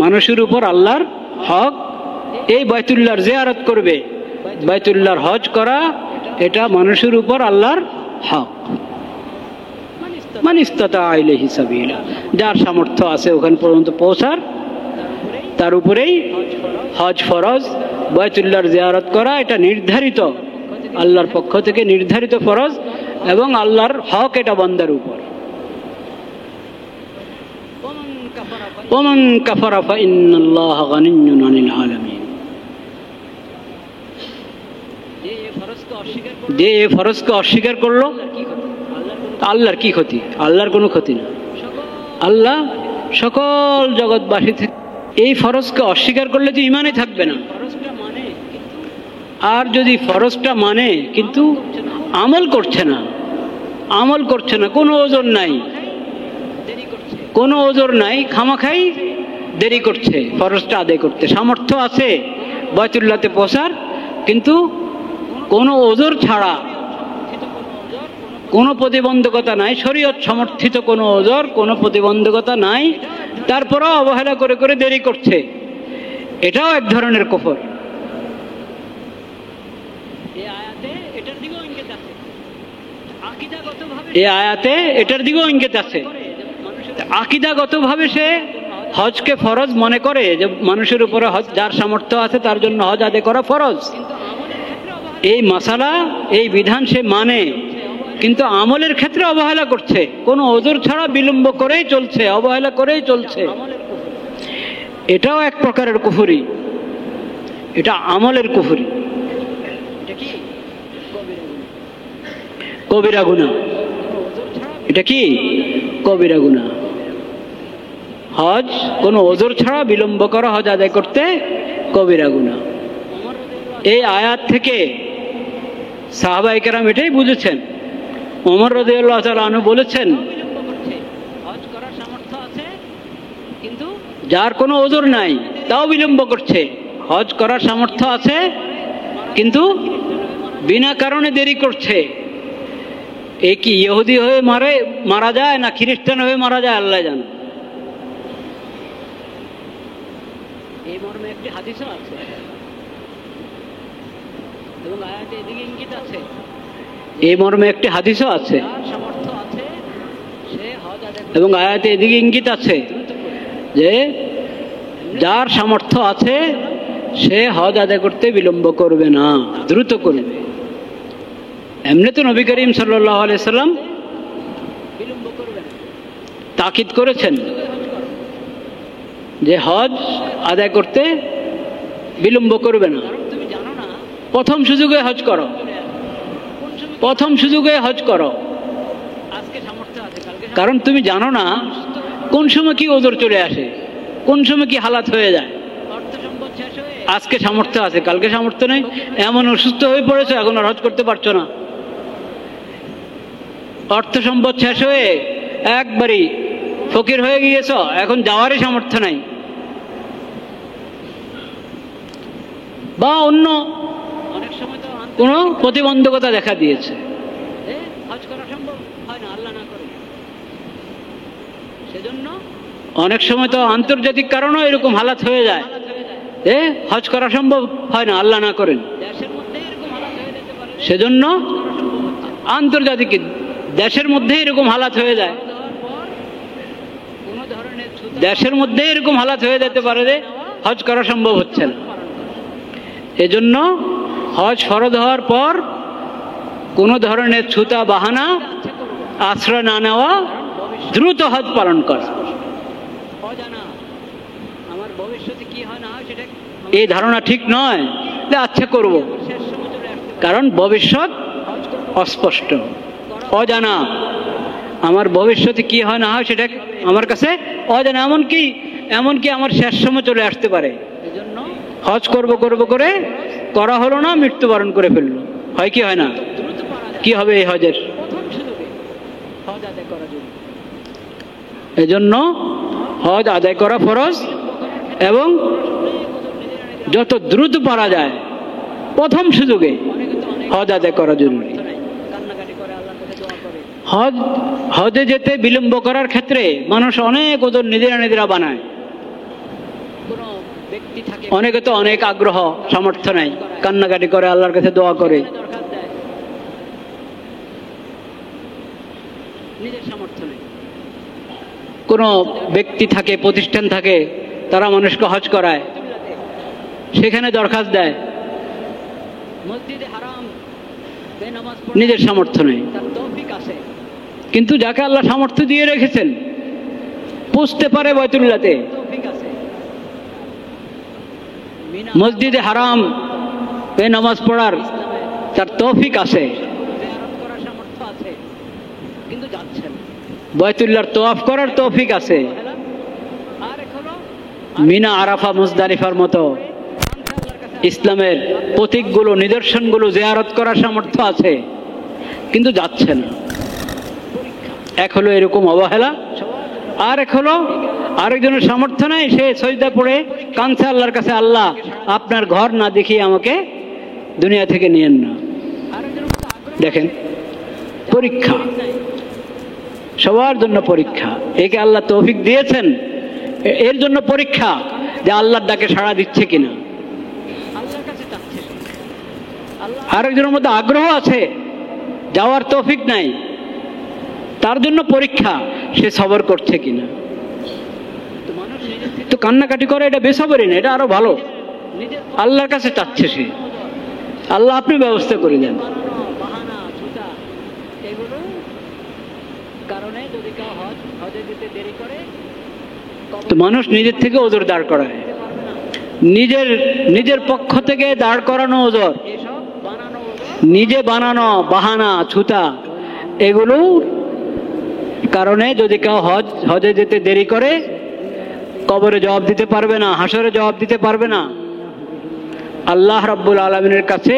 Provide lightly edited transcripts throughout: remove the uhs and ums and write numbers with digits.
মানুষের উপর আল্লাহর হক। এই বাইতুল্লাহর জিয়ারত করবে, বাইতুল্লাহর হজ করা, এটা মানুষের উপর আল্লাহর হক। মান ইসতাতা ইলাইহি সাবিলা, যার সামর্থ্য আছে ওখানে পর্যন্ত পৌঁছার, তার উপরেই হজ ফরজ। বাইতুল্লাহর জিয়ারত করা এটা নির্ধারিত, আল্লাহর পক্ষ থেকে নির্ধারিত ফরজ, এবং আল্লাহর হক এটা বান্দার উপর। ওমান কাফারা ফাইন্নাল্লাহা গানিয়্যুন আনিল আলামিন। যে এই ফরজকে অস্বীকার করলো, আল্লাহর কি ক্ষতি? আল্লাহর কোনো ক্ষতি না। আল্লাহ সকল জগৎবাসী থেকে এই ফরজকে অস্বীকার করলে তো ইমানই থাকবে না। আর যদি ফরজটা মানে কিন্তু আমল করছে না, আমল করছে না, কোনো ওজর নাই, কোনো ওজর নাই, খামাখাই দেরি করছে ফরজটা আদায় করতে। সামর্থ্য আছে বাইতুল্লাহতে পৌঁছার, কিন্তু কোনো ওজর ছাড়া, কোনো প্রতিবন্ধকতা নাই, শরীয়ত সমর্থিত কোনো ওজর, কোনো প্রতিবন্ধকতা নাই, তারপরেও অবহেলা করে করে দেরি করছে, এটাও এক ধরনের কুফর। এই আয়াতে এটার দিকেও ইঙ্গিত আছে। আকীদাগতভাবে সে হজকে ফরজ মনে করে, যে মানুষের উপরে হজ, যার সামর্থ্য আছে তার জন্য হজ আদায় করা ফরজ। এই মাসালা, এই বিধান সে মানে, কিন্তু আমলের ক্ষেত্রে অবহেলা করছে, কোনো ওজর ছাড়া বিলম্ব করেই চলছে, অবহেলা করেই চলছে। এটাও এক প্রকারের কুফরি, এটা আমলের কুফরি, কবিরা গুনাহ। এটা কি? কবিরা গুনাহ। হজ কোনো ওজর ছাড়া বিলম্ব করা, হজ আদায় করতে কবিরা গুনাহ। এই আয়াত থেকে সাহাবায়ে কেরাম এটাই বুঝেছেন। ওমর রাদিয়াল্লাহু তাআলা আনহু বলেছেন, যার কোনো ওজর নাই তাও বিলম্ব করছে, হজ করার সামর্থ্য আছে কিন্তু বিনা কারণে দেরি করছে, এ কি ইহুদি হয়ে মারা যায় না খ্রিস্টান হয়ে মারা যায় আল্লাহ জানে। এই মর্মে একটি হাদিসও আছে এবং আয়াতে এদিকে ইঙ্গিত আছে। এই মর্মে একটি হাদিসও আছে এবং আয়াতে এদিকে ইঙ্গিত আছে যে যার সামর্থ্য আছে সে হজ আদায় করতে বিলম্ব করবে না, দ্রুত করবে। এমনি তো নবী করিম সাল্লাল্লাহু আলাইহি সাল্লাম তাকিদ করেছেন যে হজ আদায় করতে বিলম্ব করবে না। প্রথম সুযোগে হজ করো, প্রথম সুযোগে হজ করো, কারণ তুমি জানো না কোন সময় কি ওজর চলে আসে, কোন সময় কি হালাত হয়ে যায়। আজকে সামর্থ্য আছে, কালকে সামর্থ্য নেই, এমন অসুস্থ হয়ে পড়েছে এখন আর হজ করতে পারছো না। অর্থ সম্পদ শেষ হয়ে একবারই ফকির হয়ে গিয়েছ, এখন যাওয়ারই সামর্থ্য নাই, বা অন্য কোনো প্রতিবন্ধকতা দেখা দিয়েছে, হজ করা সম্ভব হয় না আল্লাহ না করে। সেজন্য অনেক সময় তো আন্তর্জাতিক কারণেও এরকম হালাত হয়ে যায়, হজ করা সম্ভব হয় না আল্লাহ না করেন। সেজন্য আন্তর্জাতিক দেশের মধ্যে এরকম হালাত হয়ে যায়, দেশের মধ্যে এরকম হালাত হয়ে যেতে পারে যে হজ করা সম্ভব হচ্ছে না। এজন্য হজ ফরজ হওয়ার পর কোনো ধরনের ছুতা বাহানা আশ্রয় না নেওয়া, দ্রুত হজ পালন করা। এই ধারণা ঠিক নয় যে আচ্ছা করব, কারণ ভবিষ্যৎ অস্পষ্ট, অজানা। আমার ভবিষ্যতে কি হয় না হয় সেটা আমার কাছে অজানা, এমনকি আমার শেষ সময় চলে আসতে পারে। হজ করব করে করা হলো না, মৃত্যুবরণ করে ফেললো, হয় কি হয় না? কি হবে এই হজের? এজন্য হজ আদায় করা ফরজ এবং যত দ্রুত পারা যায় প্রথম সুযোগে হজ আদায় করা জরুরি। হজে যেতে বিলম্ব করার ক্ষেত্রে মানুষ অনেক ওজন নিজেরা বানায়, অনেকে তো অনেক আগ্রহ, সামর্থ্য নাই, কান্নাকাটি করে, আল্লাহর কাছে দোয়া করে। কোন ব্যক্তি থাকে, প্রতিষ্ঠান থাকে, তারা মানুষকে হজ করায়, সেখানে দরখাস্ত দেয়, নিজের সামর্থ্য নেই। কিন্তু যাকে আল্লাহ সামর্থ্য দিয়ে রেখেছেন, পৌঁছতে পারে বাইতুল্লাহতে, মসজিদে হারাম নামাজ পড়ার তার তৌফিক আছে, বাইতুল্লাহর তওয়াফ করার তৌফিক আছে, মিনা, আরাফা, মুজদালিফার মতো ইসলামের প্রতীকগুলো, নিদর্শনগুলো জিয়ারত করার সামর্থ্য আছে, কিন্তু যাচ্ছে না। এক হলো এরকম অবহেলা, আর এক হলো আরেকজনের সামর্থ্য নাই, সে সজদা পড়ে কাঁদছে আল্লাহর কাছে, আল্লাহ আপনার ঘর না দেখিয়ে আমাকে দুনিয়া থেকে নিয়েন না। দেখেন, পরীক্ষা, সবার জন্য পরীক্ষা। একে আল্লাহ তৌফিক দিয়েছেন, এর জন্য পরীক্ষা যে আল্লাহর ডাকে সাড়া দিচ্ছে কিনা। আরেকজনের মধ্যে আগ্রহ আছে, যাওয়ার তৌফিক নাই, তার জন্য পরীক্ষা, সে সবর করছে কিনা। তো কান্নাকাটি করে, এটা বেসবরি না, এটা আরো ভালো। আল্লাহর কাছে চাচ্ছে সে, আল্লাহ আপনি ব্যবস্থা করে দেন। তো মানুষ নিজের থেকে ওজর দাঁড় করায়, নিজের পক্ষ থেকে দাঁড় করানো ওজর, নিজে বানানো বাহানা, ছুতা, এগুলো কারণে যদি কেউ হজে যেতে দেরি করে, কবরে জবাব দিতে পারবে না, হাসরে জবাব দিতে পারবে না। আল্লাহ রাব্বুল আলামিনের কাছে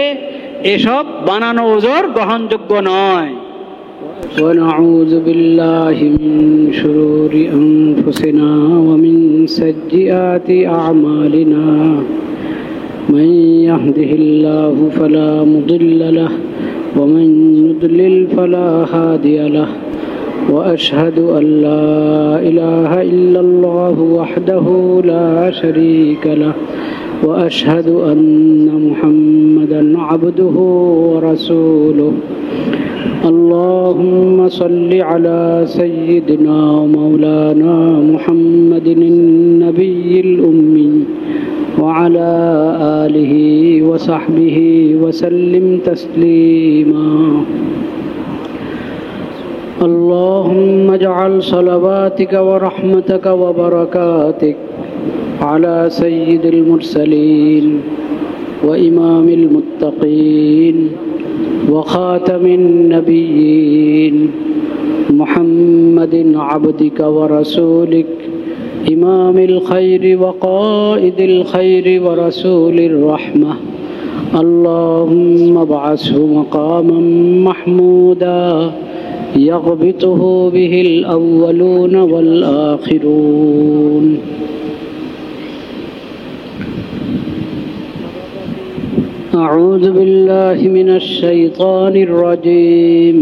এসব বানানো ওজর গ্রহণযোগ্য নয়। ونعوذ بالله من شرور أنفسنا ومن سيئات أعمالنا من يهده الله فلا مضل له ومن يضلل فلا هادي له وأشهد أن لا إله إلا الله وحده لا شريك له وأشهد أن محمدا عبده ورسوله اللهم صل على سيدنا ومولانا محمد النبي الأمي وعلى آله وصحبه وسلم تسليما اللهم اجعل صلواتك ورحمتك وبركاتك على سيد المرسلين وإمام المتقين وخاتم النبيين محمد عبدك ورسولك إمام الخير وقائد الخير ورسول الرحمة اللهم ابعثه مقاما محمودا يغبطه به الأولون والآخرون أعوذ بالله من الشيطان الرجيم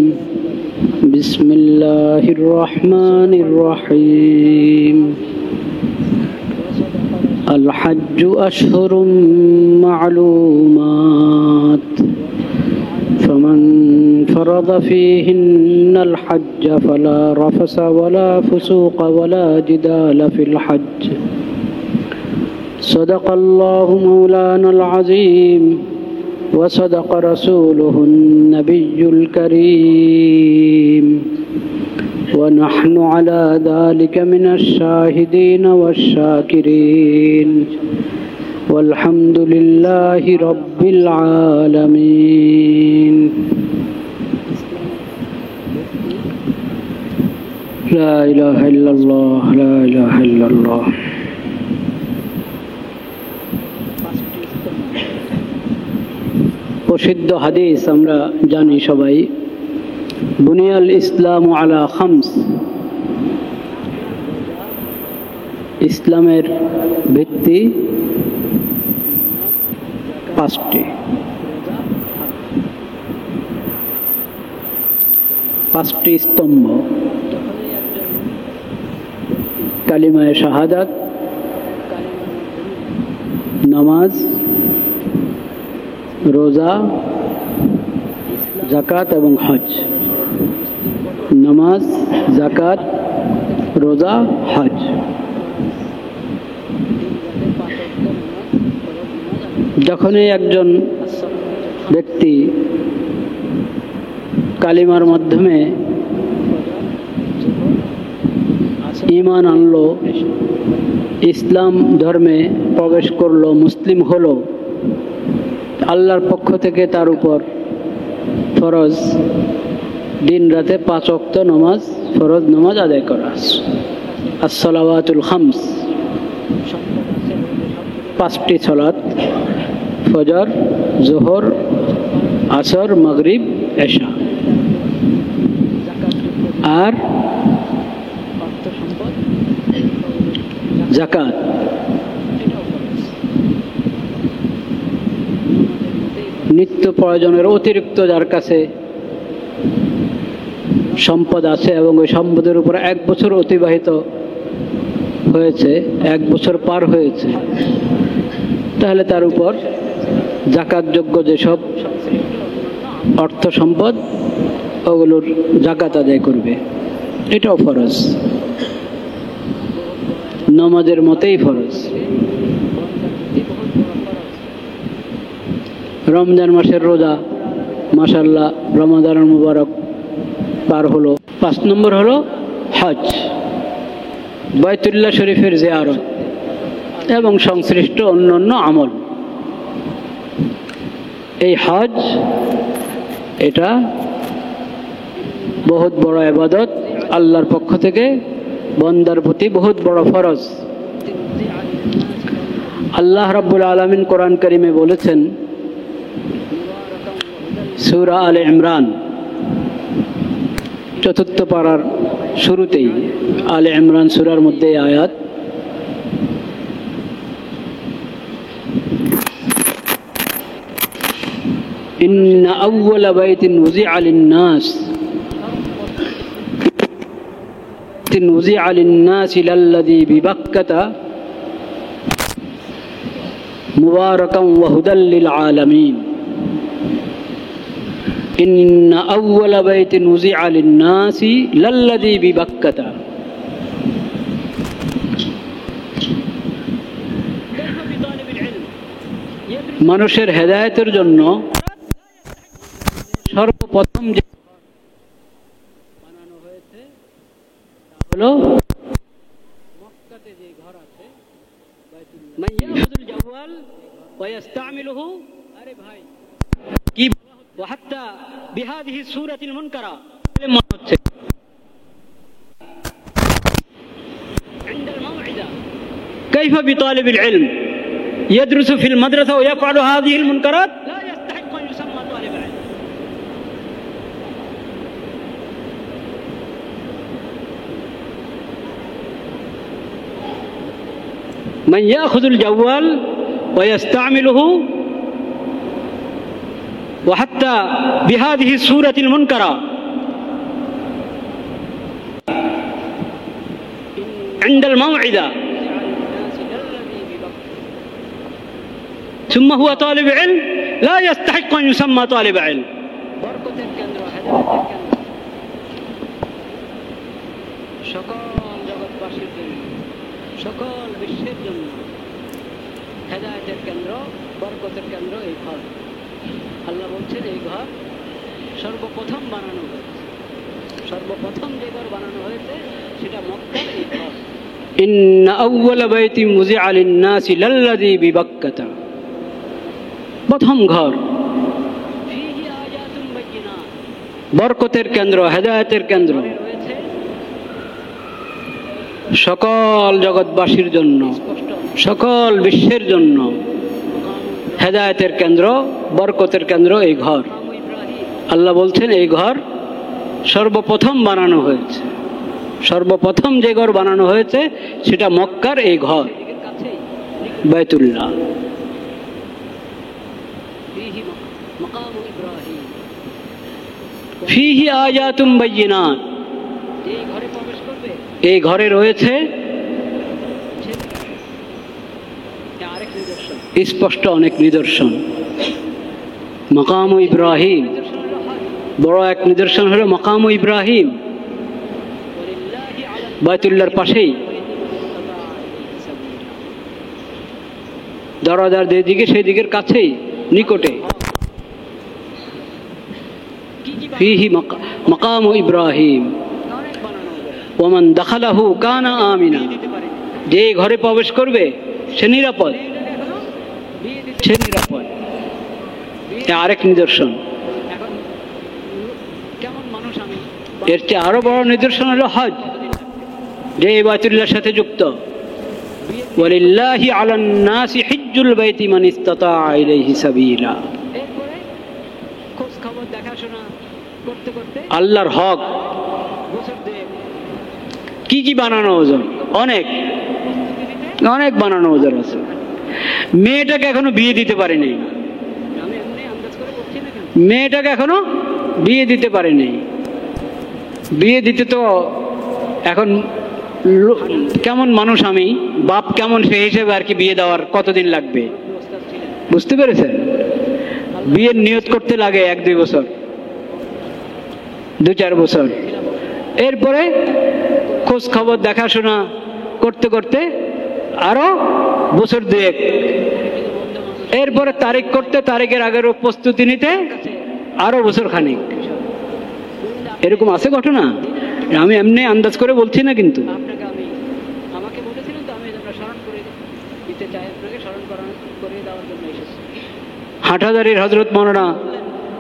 بسم الله الرحمن الرحيم الحج أشهر معلومات فمن فرض فيهن الحج فلا رفث ولا فسوق ولا جدال في الحج صدق الله مولانا العظيم وصدق رسوله النبي الكريم ونحن على ذلك من الشاهدين والشاكرين والحمد لله رب العالمين لا إله إلا الله لا إله إلا الله প্রসিদ্ধ হাদিস আমরা জানি সবাই, বুনিয়াল ইসলাম আলা খামস, ইসলামের ভিত্তি পাঁচটি স্তম্ভ। কালিমায়ে শাহাদাত, নামাজ, রোজা, যাকাত এবং হজ। নামাজ, যাকাত, রোজা, হজ। যখনই একজন ব্যক্তি কালিমার মাধ্যমে ঈমান আনলো, ইসলাম ধর্মে প্রবেশ করলো, মুসলিম হলো, আল্লাহর পক্ষ থেকে তার উপর ফরজ দিন রাতে 5 ওয়াক্ত নামাজ, ফরজ নামাজ আদায় করা। as-salawatul khams, 5টি সালাত, ফজর, জোহর, আসর, মাগরিব, এশা। আর যাকাত, নিত্য প্রয়োজনের অতিরিক্ত যার কাছে সম্পদ আছে এবং ওই সম্পদের উপর 1 বছর অতিবাহিত হয়েছে, 1 বছর পার হয়েছে, তাহলে তার উপর যাকাতযোগ্য যেসব অর্থ সম্পদ ওগুলোর যাকাত আদায় করবে। এটাও ফরজ, নামাজের মতেই ফরজ। রমজান মাসের রোজা, মাশাআল্লাহ, রমাদান মুবারক পার হলো। 5 নম্বর হলো হজ, বাইতুল্লাহ শরীফের জিয়ারত এবং সংশ্লিষ্ট অন্যান্য আমল। এই হজ, এটা বহুত বড় ইবাদত, আল্লাহর পক্ষ থেকে বান্দার প্রতি বহুত বড় ফরজ। আল্লাহ রাব্বুল আলামিন কোরআন কারীমে বলেছেন, সূরা আলে ইমরান 4th পারার শুরুতেই, আলে ইমরান সূরার মধ্যে আয়াত, ইন্না আউওয়ালা বাইতিন উযিআ লিন-নাস লাল্লাযী বিবাক্কাতা মুবারাকান ওয়া হুদাল লিল আলামিন। ইন্না আউওয়ালা বাইতিন উযিআ লিন-নাস লাল্লাযী বিবাক্কাতা। মানুষের হেদায়েতের জন্য সর্বপ্রথম যে বানানো হয়েছে তা হলো মক্কাতে যে ঘর আছে, মান ইয়াখুযুল জাওয়াল ওয়া ইস্তামিলুহু। আরে ভাই কি ওয়া হাত্তা বিহাদিহি সূরাতিল মুনকারা মনে হচ্ছে عند الموعظة كيف بطالب العلم يدرس في المدرسة ويفعل هذه المنكرات لا يستحق أن يسمى طالب علم. من يأخذ الجوال ويستعمله وحتى بهذه الصورة المنكرة عند الموعظة ثم هو طالب علم لا يستحق أن يسمى طالب علم. সকল জগৎবাসীর জন্য, সকল বিশ্বের জন্য হেদায়েতের কেন্দ্র, বরকতের কেন্দ্র এই ঘর। আল্লাহ বলছেন এই ঘর সর্বপ্রথম বানানো হয়েছে, সর্বপ্রথম যে ঘর বানানো হয়েছে সেটা মক্কার এই ঘর। ইন্না আউওয়ালা বাইতিন উযিআ লিন-নাসি লাল্লাযী বিবাক্কাতা, প্রথম ঘর, বরকতের কেন্দ্র, হেদায়েতের কেন্দ্র, সকল জগৎবাসীর জন্য, সকল বিশ্বের জন্য হেদায়েতের কেন্দ্র, বরকতের কেন্দ্র এই ঘর। আল্লাহ বলছেন এই ঘর সর্বপ্রথম বানানো হয়েছে, সর্বপ্রথম যে ঘর বানানো হয়েছে সেটা মক্কার এই ঘর বাইতুল্লাহ। ফিহি আয়াতুম বাইয়িনাত, এই ঘরে রয়েছে আরেক নিদর্শন। স্পষ্ট অনেক নিদর্শন। মাকাম ইব্রাহিম, বড় এক নিদর্শন হলো মাকাম ইব্রাহিম, বাইতুল্লাহর পাশেই, দরজার যেদিকে সেই দিকের কাছেই, নিকটে। ফিহি মাকাম ইব্রাহিম ওমান দাখালাহু কানা আমিনা, যে ঘরে প্রবেশ করবে সে নিরাপদ, সে নিরাপদ। আরেক নিদর্শন। এর চেয়ে আরো বড় নিদর্শন হলো হজ, যে বাইতুল্লাহর সাথে যুক্ত। ওয়ালিল্লাহি আলান নাসি হিজ্জুল বাইতি মান ইসতাতা ইলাইহি সাবিলা। আল্লাহর হক কি কি বানানো ওজন, অনেক অনেক বানানো ওজন আছে। মেয়েটাকে এখনো বিয়ে দিতে পারেনি, মেয়েটাকে এখনো বিয়ে দিতে পারেনি। বিয়ে দিতে তো এখন কেমন মানুষ আমি, বাপ কেমন, সেই হিসেবে আর কি বিয়ে দেওয়ার কতদিন লাগবে বুঝতে পেরেছেন? বিয়ের নিয়ত করতে লাগে 1-2 বছর, 2-4 বছর। এরপরে খোঁজ খবর দেখাশোনা করতে করতে আরো বছর 2-1। এরপরে তারিখ করতে, তারিখের আগেরও প্রস্তুতি নিতে আরো বছর খানিক। এরকম আছে ঘটনা, আমি এমনি আন্দাজ করে বলছি না কিন্তু। হাটহাজারীর হজরত মৌলানা,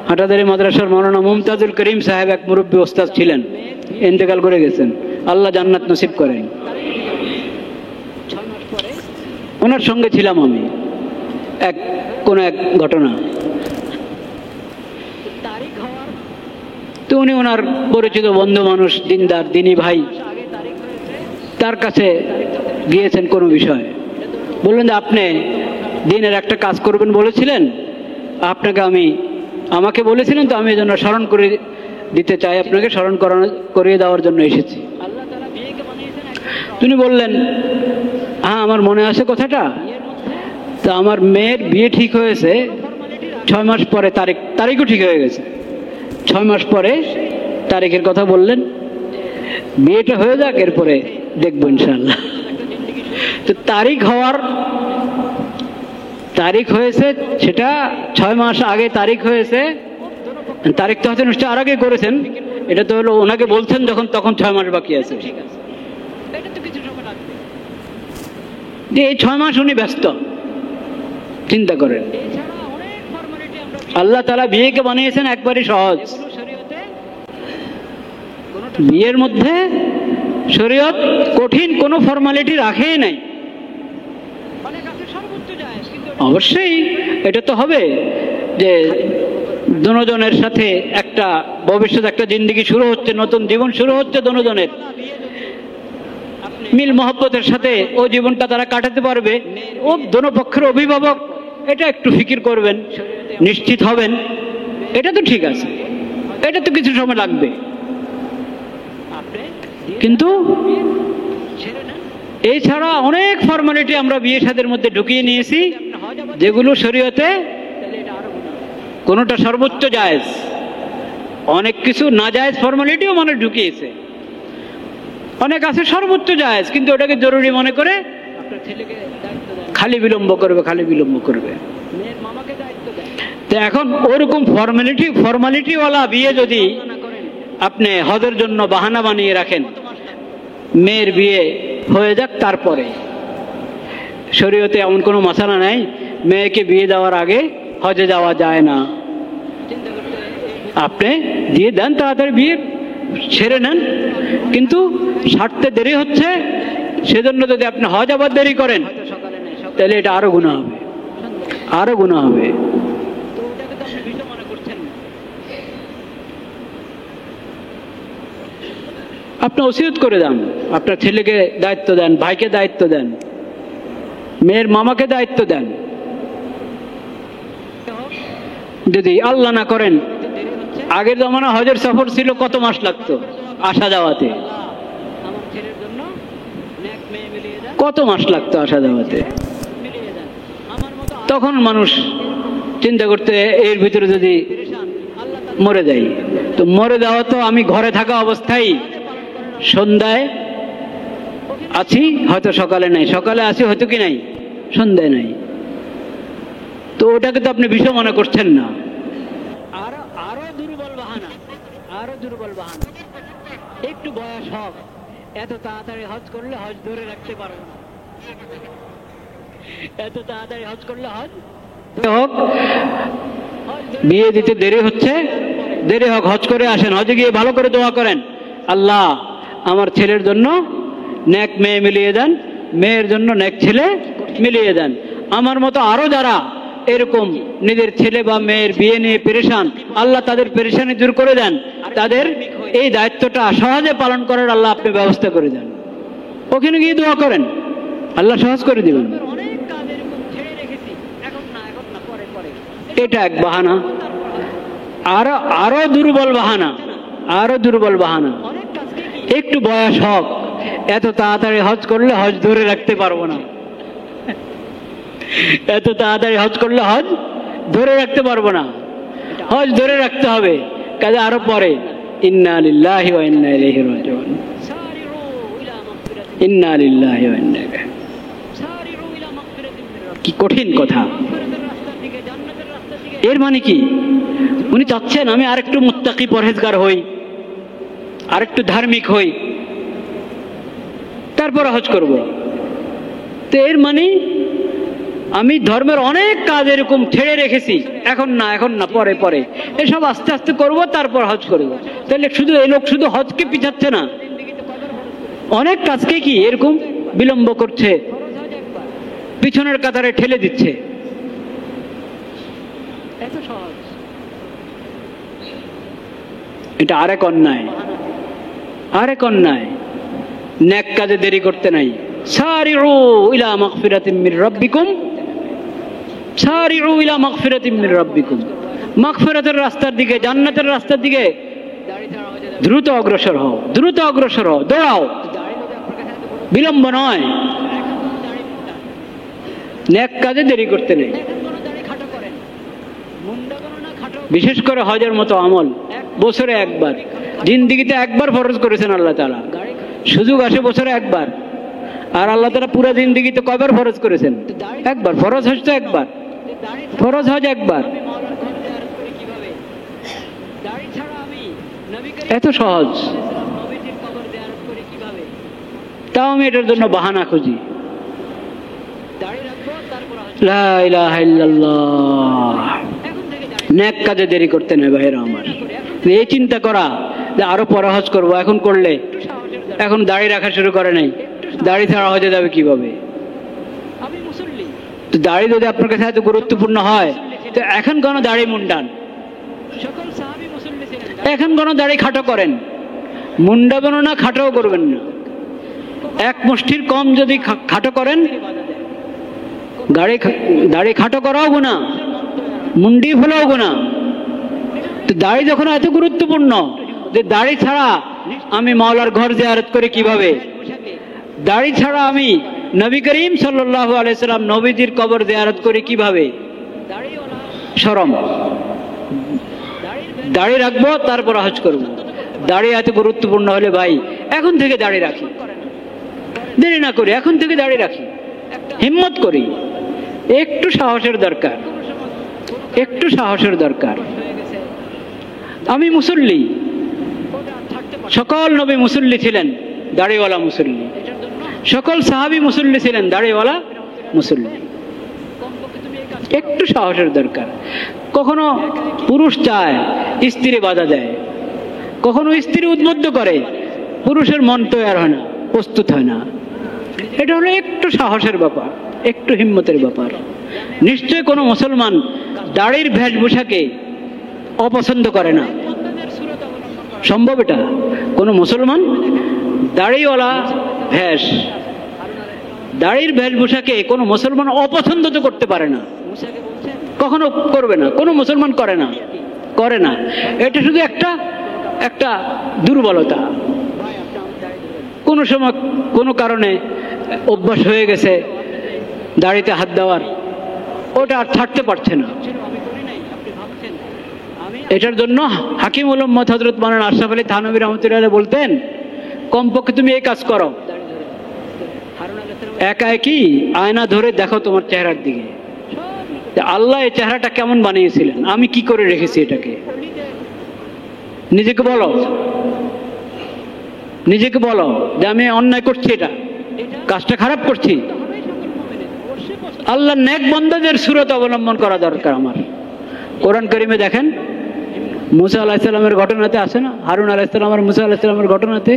হাটহাজারী মাদ্রাসার মৌলানা মুমতাজুল করিম সাহেব এক মুরব্বী ওস্তাদ ছিলেন, ইন্তেকাল করে গেছেন, আল্লাহ জান্নাত নসিব করেন। ওনার সঙ্গে ছিলাম আমি কোন এক ঘটনা। তো উনি ওনার পরিচিত বন্ধু মানুষ, দিনদার, দিনী ভাই, তার কাছে গিয়েছেন কোনো বিষয়ে। বললেন যে আপনি দিনের একটা কাজ করবেন বলেছিলেন, আপনাকে আমাকে বলেছিলেন, তো আমি এই জন্য স্মরণ করে দিতে চাই, আপনাকে স্মরণ করিয়ে দেওয়ার জন্য এসেছি। তিনি বললেন, হ্যাঁ আমার মনে আছে কথাটা। তা আমার মেয়ের বিয়ে ঠিক হয়েছে 6 মাস পরে, তারিখও ঠিক হয়ে গেছে। 6 মাস পরে তারিখের কথা বললেন, বিয়েটা হয়ে যাক, এরপরে দেখবো ইনশাআল্লাহ। তো তারিখ হয়েছে, সেটা 6 মাস আগে তারিখ হয়েছে। তারিখ তো হয়তো নিশ্চয় আর আগে করেছেন, এটা তো হলো ওনাকে বলছেন যখন, তখন 6 মাস বাকি আছে। যে এই 6 মাস উনি ব্যস্ত, চিন্তা করেন। আল্লাহ তাআলা বিয়েকে বানিয়েছেন একবারই সহজ। বিয়ের মধ্যে শরীয়ত কঠিন কোনো ফর্মালিটি রাখেই নাই। অবশ্যই এটা তো হবে যে দুজনের সাথে একটা ভবিষ্যৎ, একটা জিন্দেগি শুরু হচ্ছে, নতুন জীবন শুরু হচ্ছে দুজনের। মিল মহব্বতের সাথে ও জীবনটা তারা কাটাতে পারবে। ও দোনো পক্ষের অভিভাবক এটা একটু ফিকির করবেন, নিশ্চিত হবেন, এটা তো ঠিক আছে, এটা তো কিছু সময় লাগবে। কিন্তু এছাড়া অনেক ফর্মালিটি আমরা বিয়ে শাদীর মধ্যে ঢুকিয়ে নিয়েছি, যেগুলো শরীয়তে কোনোটা সর্বোচ্চ জায়েজ, অনেক কিছু না জায়েজ ফর্মালিটিও মানুষ ঢুকিয়েছে। অনেক আছে সর্বোচ্চ জায়েজ, কিন্তু ওটাকে জরুরি মনে করে খালি বিলম্ব করবে। তো এখন ওরকম ফর্মালিটিওয়ালা বিয়ে যদি আপনি হজের জন্য বাহানা বানিয়ে রাখেন, মেয়ের বিয়ে হয়ে যাক তারপরে, শরীয়তে এমন কোনো মাসালা নাই মেয়েকে বিয়ে দেওয়ার আগে হজে যাওয়া যায় না। আপনি দিয়ে দেন, তাড়াতাড়ি বিয়ে ছেড়ে নেন, কিন্তু সারতে দেরি হচ্ছে, সেজন্য যদি আপনি হজ আবার দেরি করেন, তাহলে এটা আরো গুনাহ হবে। আপনি ওসিয়ত করে দেন, আপনার ছেলেকে দায়িত্ব দেন, ভাইকে দায়িত্ব দেন, মেয়ের মামাকে দায়িত্ব দেন। যদি আল্লাহ না করেন, আগের জমানা হজের সফর ছিল, কত মাস লাগতো আসা যাওয়াতে, কত মাস লাগতো আসা যাওয়াতে। তখন মানুষ চিন্তা করতে এর ভিতরে যদি মরে যাই, তো মরে যাওয়া তো আমি ঘরে থাকা অবস্থায় সন্ধ্যায় আছি, হয়তো সকালে নাই, সকালে আছি হয়তো কি নাই, সন্ধ্যায় নাই। তো ওটাকে তো আপনি বিষয় মনে করছেন না। আরো দুর্বল বাহানা, আরো দুর্বল বাহানা, একটু বয়স হোক, এত তাড়াতাড়ি হজ করলে হজ ধরে রাখতে পারবো না, এত তাড়াতাড়ি হজ করলে হজ হোক, বিয়ে দিতে দেরি হচ্ছে, দেরি হোক, হজ করে আসেন, হজে গিয়ে ভালো করে দোয়া করেন, আল্লাহ আমার ছেলের জন্য নেক মেয়ে মিলিয়ে দেন, মেয়ের জন্য নেক ছেলে মিলিয়ে দেন। আমার মতো আরো যারা এরকম নিজের ছেলে বা মেয়ের বিয়ে নিয়ে পেরেশান, আল্লাহ তাদের পেরেশানি দূর করে দেন, তাদের এই দায়িত্বটা সহজে পালন করার আল্লাহ আপনি ব্যবস্থা করে দেন। ওখানে গিয়ে দোয়া করেন, আল্লাহ সহজ করে দিবেন। এটা এক বাহানা। আরো দুর্বল বাহানা, আরো দুর্বল বাহানা, একটু বয়স হোক, এত তাড়াতাড়ি হজ করলে হজ ধরে রাখতে পারবো না, এত তাড়াতাড়ি হজ করলে হজ ধরে রাখতে পারবো না, হজ ধরে রাখতে হবে, কাজে আরো পরে ইন্না লিল্লাহি ওয়া ইন্না ইলাইহি রাজিউন, ইন্না লিল্লাহি ওয়া ইন্না ইলাইহি। কি কঠিন কথা। এর মানে কি, উনি চাচ্ছেন আমি আরেকটু মুত্তাকি পরহেজগার হই, আরেকটু ধার্মিক হই, তারপর হজ করব। তো এর মানে আমি ধর্মের অনেক কাজ এরকম ছেড়ে রেখেছি, এখন না, এখন না, পরে পরে, এসব আস্তে আস্তে করব, তারপর হজ করব। তাহলে শুধু এই লোক শুধু হজকে পিছাচ্ছে না, অনেক কাজকে কি এরকম বিলম্ব করছে, পিছনের কাতারে ঠেলে দিচ্ছে। এত সহজ, এটা আরেক অন্যায়, আরেক অন্যায়। নেক কাজে দেরি করতে নাই। সারিউ ইলা মাগফিরাতিম মির রাব্বিকুম, সারিউ ইলা মাগফিরাতিম মির রাব্বিকুম, মাগফিরাতের রাস্তার দিকে, জান্নাতের রাস্তার দিকে দ্রুত অগ্রসর হও, দ্রুত অগ্রসর হও, দৌড়াও, বিলম্ব নয়। নেক কাজে দেরি করতে নেই। বিশেষ করে হজের মতো আমল বছরে একবার, জিন্দিগিতে একবার ফরজ করেছেন আল্লাহ তাআলা, সুযোগ আসে বছরে একবার। আর আল্লাহ তাআলা পুরো জিন্দিগিতে কয়বার ফরজ করেছেন? একবার। ফরজ হজ তো একবার, ফরজ হজ একবার। এত সহজ, তাও আমি এটার জন্য বাহানা খুঁজি। লা ইলাহা ইল্লাল্লাহ। নেক কাজে দেরি করতে নেই ভাইরা আমার। এই চিন্তা করা যে আরো পরে হজ করবো, এখন করলে, এখন দাড়ি রাখা শুরু করে নাই, দাড়ি ছাড়া হজে যাবে কিভাবে? তো দাড়ি যদি আপনার কাছে এত গুরুত্বপূর্ণ হয়, তো এখন কেন দাড়ি মুন্ডান? এখন কেন দাড়ি খাটো করেন? মুন্ডাবেনও না, খাটোও করবেন না। এক মুষ্টির কম যদি খাটো করেন, দাড়ি খাটো করাও গুনাহ, মুন্ডি ফেলাও গুনাহ। তো দাড়ি যখন এত গুরুত্বপূর্ণ, যে দাড়ি ছাড়া আমি মাওলার ঘর জিয়ারত করে কিভাবে, দাড়ি ছাড়া আমি নবী করিম সাল্লাল্লাহু আলাইহি সাল্লাম নবীজির কবর জিয়ারত করে কিভাবে, শরম। দাড়ি রাখবো, তারপর হজ করব। দাড়ি এত গুরুত্বপূর্ণ হলে ভাই এখন থেকে দাড়ি রাখি, দেরি না করি, এখন থেকে দাড়ি রাখি, হিম্মত করি। একটু সাহসের দরকার, একটু সাহসের দরকার। আমি মুসল্লি, সকল নবী মুসল্লি ছিলেন, দাড়িওয়ালা মুসল্লি। সকল সাহাবী মুসল্লি ছিলেন, দাড়িওয়ালা মুসল্লি। একটু সাহসের দরকার। কখনো পুরুষ চায়, স্ত্রী বাধা দেয়, কখনো স্ত্রী উদ্বুদ্ধ করে, পুরুষের মন তৈরি হয় না, প্রস্তুত হয় না। এটা হলো একটু সাহসের ব্যাপার, একটু হিম্মতের ব্যাপার। নিশ্চয় কোনো মুসলমান দাড়ির বেশভূষাকে অপছন্দ করে না, সম্ভব এটা? কোনো মুসলমান দাড়িওয়ালা ভেষ, দাড়ির বেশভূষাকে কোনো মুসলমান অপছন্দ তো করতে পারে না, কখনো করবে না, কোনো মুসলমান করে না, করে না। এটা শুধু একটা একটা দুর্বলতা। কোনো সময় কোনো কারণে অভ্যাস হয়ে গেছে দাড়িতে হাত দেওয়ার, ওটা আর ছাড়তে পারছে না। এটার জন্য হাকিম উম্মত হযরত মাওলানা আশরাফ আলী থানভী রাহমাতুল্লাহ আলাইহি বলতেন, কমপক্ষে তুমি এই কাজ করো, একা একই আয়না ধরে দেখো তোমার চেহারার দিকে, আল্লাহ এই চেহারাটা কেমন বানিয়েছিলেন, আমি কি করে রেখেছি এটাকে। নিজেকে বলো, নিজেকে বলো যে আমি অন্যায় করছি, এটা কাজটা খারাপ করছি। আল্লাহ নেক বান্দাদের সুরত অবলম্বন করা দরকার আমার। কোরআন কারিমে দেখেন, মুসা আলাইহিস সালামের ঘটনাতে আছে না, হারুন আলাইহিস সালাম আর মুসা আলাইহিস সালামের ঘটনাতে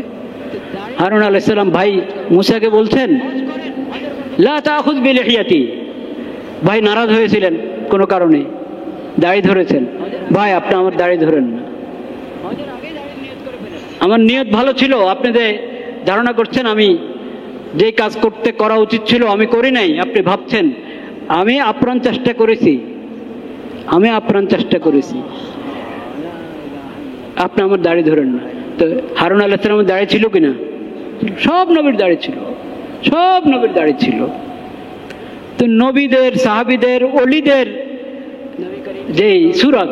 হারুন আলাইহিস সালাম ভাই মুসাকে বলছেন লা তাখুয বিলিহিয়াতি, ভাই নারাজ হয়েছিলেন কোনো কারণে, দাড়ি ধরেছেন, ভাই আপনি আমার দাড়ি ধরেন না, আমার নিয়ত ভালো ছিল, আপনি যে ধারণা করছেন আমি যে কাজ করা উচিত ছিল আমি করি নাই, আপনি ভাবছেন আমি আপ্রাণ চেষ্টা করেছি, আমি আপ্রাণ চেষ্টা করেছি, আপনি আমার দাড়ি ধরেন না। তো হারুন আলাইহিস সালামের দাড়ি ছিল কিনা? সব নবীর দাড়ি ছিল, সব নবীর দাড়ি ছিল। তো নবীদের, সাহাবীদের, ওলিদের যেই সুরত,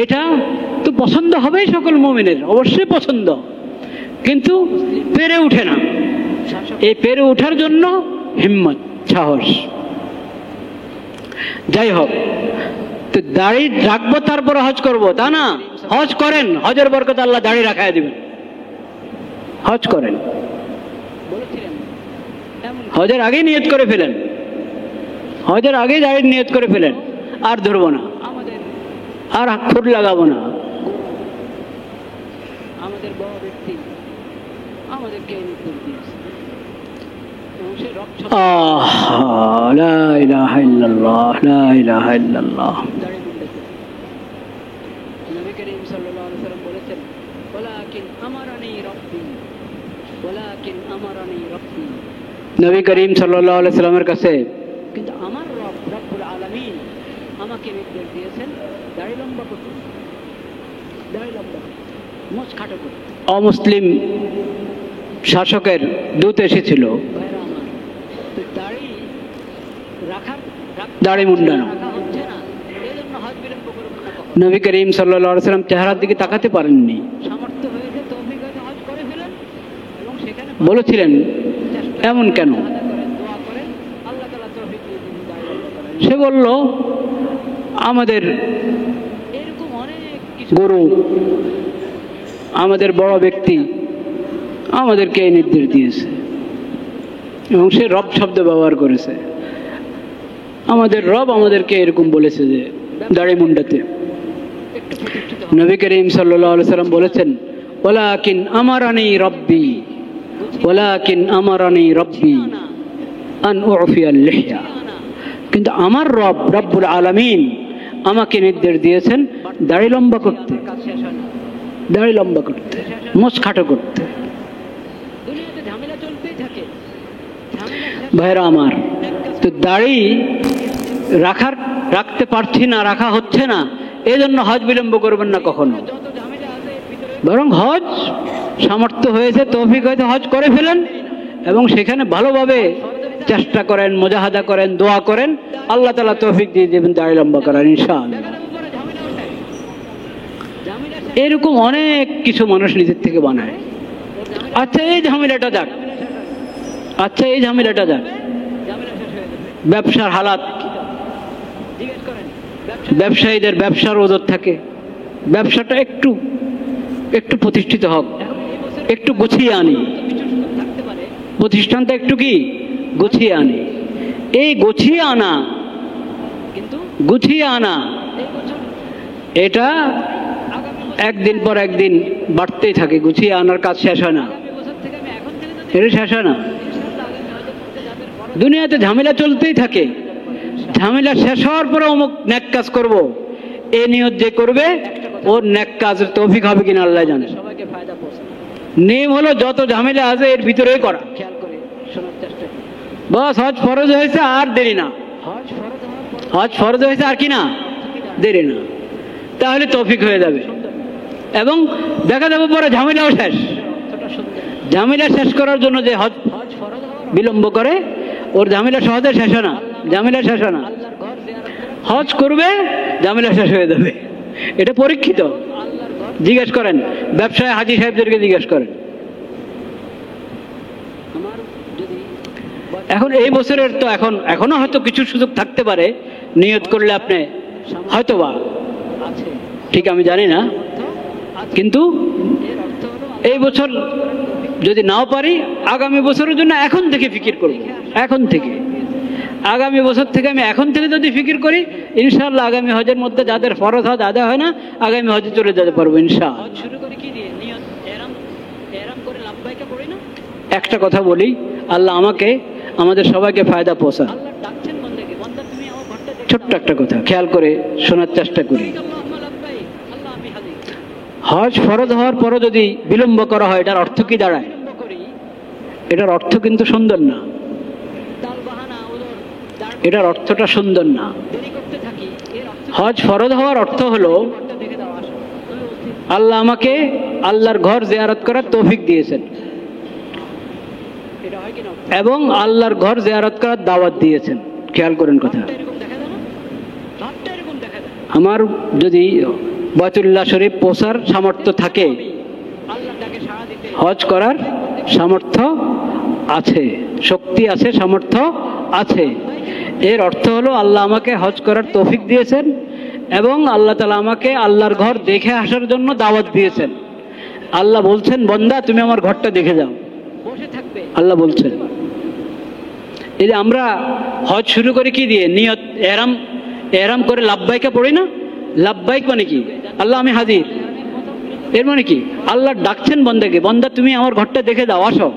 এটা তো পছন্দ হবেই সকল মুমিনের, অবশ্যই পছন্দ, কিন্তু পেরে উঠে না। এই পেরে ওঠার জন্য হিম্মত, সাহস। যাই হোক, তো দাড়ি রাখবো তারপরে হজ করব তা না, হজ করেন, হজের বরকত আল্লাহ দাড়ি রাখায় দিবেন, হজ করেন, হজের আগেই নিয়ত করে ফেলেন, হজের আগেই দাড়ির নিয়ত করে ফেলেন, আর ধরবো না, আর খুঁট লাগাবো না। আমাদের বড় ব্যক্তি আমাদেরকে লা ইলাহা ইল্লাল্লাহ, লা ইলাহা ইল্লাল্লাহ। নবী করিম সাল্লাল্লাহু আলাইহি ওয়াসাল্লাম বলেছেন, ওয়ালাকিন আমারানি রাব্বি, ওয়ালাকিন আমারানি রাব্বি। নবী করিম সাল্লাল্লাহু আলাইহি ওয়াসাল্লামের কাছে কিন্তু আমার রব রব্বুল আলামিন আমাকে নির্দেশ দিয়েছেন দাড়ি লম্বা করতে, দাড়ি লম্বা, মোচ খাটো করতে। অমুসলিম শাসকের দূত এসেছিল, দাড়ি মুন্ডানো। নবী করিম সাল্লাল্লাহু আলাইহি ওয়াসাল্লাম চেহারার দিকে তাকাতে পারেননি, বলেছিলেন এমন কেন? সে বলল আমাদের গুরু, আমাদের বড় ব্যক্তি আমাদেরকে এই নির্দেশ দিয়েছে, এবং সে রব শব্দ ব্যবহার করেছে, আমাদের রব আমাদেরকে এরকম বলেছে যে দাড়ি মুন্ডাতে। নবী করিম সাল্লাল্লাহু আলাইহি ওয়াসাল্লাম বলেছেন, ওয়ালাকিন আমারানি রব্বি, ওয়ালাকিন আমারানি রব্বি আন উফিয়াল লিহয়া, কিন্তু আমার রব রব্বুল আলামিন আমাকে নির্দেশ দিয়েছেন দাড়ি লম্বা করতে, দাড়ি লম্বা করতে, মোচ খাটো করতে। ভাইরা আমার, তো দাড়ি রাখতে পারছি না, রাখা হচ্ছে না, এই জন্য হজ বিলম্ব করবেন না কখনো, বরং হজ সামর্থ্য হয়েছে, তৌফিক হয়েছে, হজ করে ফেলেন এবং সেখানে ভালোভাবে চেষ্টা করেন, মুজাহাদা করেন, দোয়া করেন, আল্লাহ তাআলা তৌফিক দিয়ে দেবেন দাড়ি লম্বা করার ইনশাআল্লাহ। এরকম অনেক কিছু মানুষ নিজের থেকে বানায়। আচ্ছা এই ঝামেলাটা যাক, আচ্ছা এই ঝামেলাটা যাক, ব্যবসার হালাত, ব্যবসায়ীদের ব্যবসার ওজর থাকে, ব্যবসাটা একটু একটু প্রতিষ্ঠিত হোক, একটু গুছিয়ে আনি, প্রতিষ্ঠানটা একটু কি গুছিয়ে আনি। এই গুছিয়ে আনা, গুছিয়ে আনা, এটা একদিন পর একদিন বাড়তেই থাকে, গুছিয়ে আনার কাজ শেষ হয় না, এটা শেষ হয় না। দুনিয়াতে ঝামেলা চলতেই থাকে, ঝামেলা শেষ হওয়ার পরে অমুক নেক কাজ করব, এই নিয়ত যে করবে ওর নেক কাজের তৌফিক হবে কিনা আল্লাহ জানে। নিয়ম হলো যত ঝামেলা আছে এর ভিতরেই করা, বস হজ ফরজ হয়েছে আর দেরি না, হজ ফরজ হয়েছে আর কি না দেরি না, তাহলে তৌফিক হয়ে যাবে এবং দেখা যাবে পরে ঝামেলাও শেষ। ঝামেলা শেষ করার জন্য যে হজ বিলম্ব করে, ওর ঝামেলা সহজে শেষ হয় না, ঝামেলা শেষ হয় না। হজ করবে, ঝামেলা শেষ হয়ে যাবে, এটা পরীক্ষিত। জিজ্ঞেস করেন ব্যবসায় হাজী সাহেবদেরকে, জিজ্ঞেস করেন। এখন এই বছরের তো এখনো হয়তো কিছু সুযোগ থাকতে পারে, নিয়ত করলে আপনি হয়তো বা, ঠিক আমি জানি না, কিন্তু এই বছর যদি নাও পারি, আগামী বছরের জন্য এখন থেকে ফিকির করব। এখন থেকে, আগামী বছর থেকে আমি এখন থেকে যদি ফিকির করি, ইনশাআল্লাহ আগামী হজের মধ্যে যাদের ফরজ হজ আদায় হয় না, আগামী হজে চলে যেতে পারবো ইনশাআল্লাহ। একটা কথা বলি, আল্লাহ আমাকে আমাদের সবাইকে ফায়দা পৌঁছা। ছোট্ট একটা কথা খেয়াল করে শোনার চেষ্টা করি। হজ ফরজ হওয়ার পরও যদি বিলম্ব করা হয়, এটার অর্থ কি দাঁড়ায়? এটার অর্থ কিন্তু সুন্দর না, এটার অর্থটা সুন্দর না। হজ ফরজ হওয়ার অর্থ হলো আল্লাহ আমাকে আল্লাহর ঘর জিয়ারত করার তৌফিক দিয়েছেন, এবং আল্লাহর ঘর জিয়ারত করার দাওয়াত দিয়েছেন। খেয়াল করেন কথা। আমার যদি বাইতুল্লাহ শরীফ পৌঁছার সামর্থ্য থাকে, হজ করার সামর্থ্য আছে, শক্তি আছে, সামর্থ্য আছে, এর অর্থ হলো আল্লাহ আমাকে হজ করার তৌফিক দিয়েছেন, এবং আল্লাহ তাআলা আমাকে আল্লাহর ঘর দেখে আসার জন্য দাওয়াত দিয়েছেন। আল্লাহ বলছেন, বান্দা তুমি আমার ঘরটা দেখে যাও, আল্লাহ বলছেন। এই যে আমরা হজ শুরু করি কি দিয়ে? নিয়ত, এহরাম করে লাব্বাইকে পড়ি না? লাব্বাইক মানে কি? আল্লাহ আমি হাজির। এর মানে কি? আল্লাহ ডাকছেন বান্দাকে, বান্দা তুমি আমার ঘরটা দেখে দাও, আসো।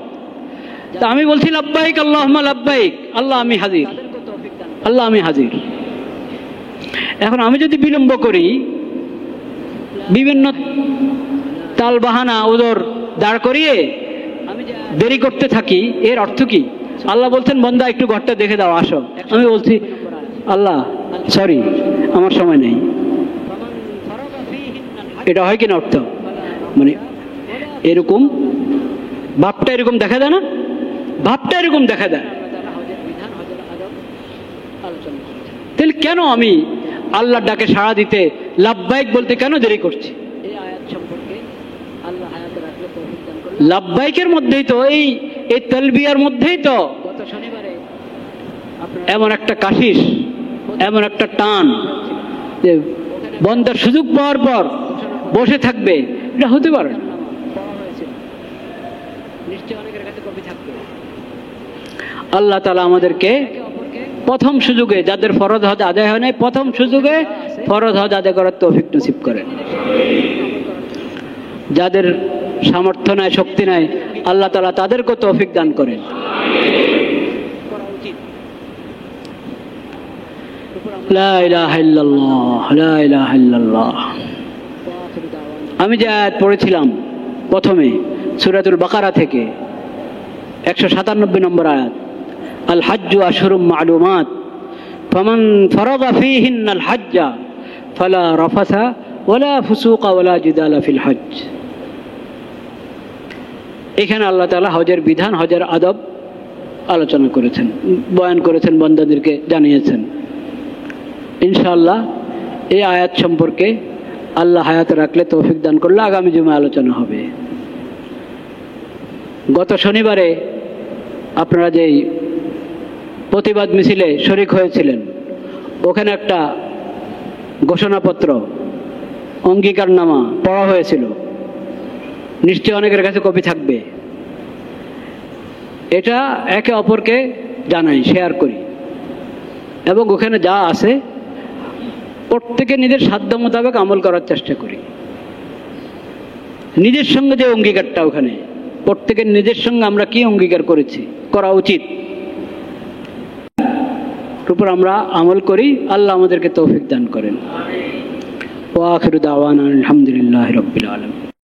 তা আমি বলছি লাব্বাইক আল্লাহুম্মা লাব্বাইক, আল্লাহ আমি হাজির, আল্লাহ আমি হাজির। এখন আমি যদি বিলম্ব করি, বিভিন্ন তাল বাহানা ওদের দাঁড় করিয়ে দেরি করতে থাকি, এর অর্থ কি? আল্লাহ বলছেন বান্দা একটু ঘরটা দেখে দাও, আসো। আমি বলছি আল্লাহ সরি, আমার সময় নেই। এটা হয় কিনা অর্থ? মানে এরকম ভাবটা এরকম দেখা দেয় না? ভাবটা এরকম দেখা দেয়। তাহলে কেন আমি আল্লাহর ডাকে সাড়া দিতে, লাব্বাইক বলতে কেন দেরি করছি? লাব্বাইকের মধ্যেই তো, এই তালবিয়ার মধ্যেই তো এমন একটা কাশিস, এমন একটা টান যে বন্দার সুযোগ পাওয়ার পর বসে থাকবে, এটা হতে পারে না। আল্লাহ তাআলা আমাদেরকে প্রথম সুযোগে, যাদের ফরজ হজ আদায় হয় নাই, প্রথম সুযোগে ফরজ হজ আদায় করার তৌফিক নসিব করেন। যাদের সামর্থ্য নাই, শক্তি নাই, আল্লাহ তাআলা তাদেরকে তৌফিক দান করেন। লা ইলাহা ইল্লাল্লাহ, লা ইলাহা ইল্লাল্লাহ। আমি যে আয়াত পড়েছিলাম প্রথমে সূরাতুল বাকারা থেকে, 197 নম্বর আয়াত, আল হাজ্জু আশহুরুম মা'লুমাত ফামান ফারাদা ফীহিন্নাল হাজ্জা ফালা রাফাসা ওয়ালা ফুসুকা ওয়ালা জিদালা ফিল হজ্জ। এখানে আল্লাহ তাআলা হজের বিধান, হজের আদব আলোচনা করেছেন, বয়ান করেছেন, বান্দাদেরকে জানিয়েছেন। ইনশাআল্লাহ এই আয়াত সম্পর্কে আল্লাহ হায়াতে রাখলে, তৌফিক দান করলে আগামী জুমায় আলোচনা হবে। গত শনিবারে আপনারা যেই প্রতিবাদ মিছিলে শরিক হয়েছিলেন, ওখানে একটা ঘোষণাপত্র, অঙ্গীকারনামা পড়া হয়েছিল, নিশ্চয়ই অনেকের কাছে কপি থাকবে। এটা একে অপরকে জানাই, শেয়ার করি, এবং ওখানে যা আছে প্রত্যেকে নিজের সাধ্য মোতাবেক আমল করার চেষ্টা করি। নিজের সঙ্গে যে অঙ্গীকারটা, ওখানে প্রত্যেকের নিজের সঙ্গে আমরা কি অঙ্গীকার করেছি, করা উচিত, উপর আমরা আমল করি। আল্লাহ আমাদেরকে তৌফিক দান করেন। ওয়া আখিরু দাওয়ানা আলহামদুলিল্লাহি রাব্বিল আলামিন।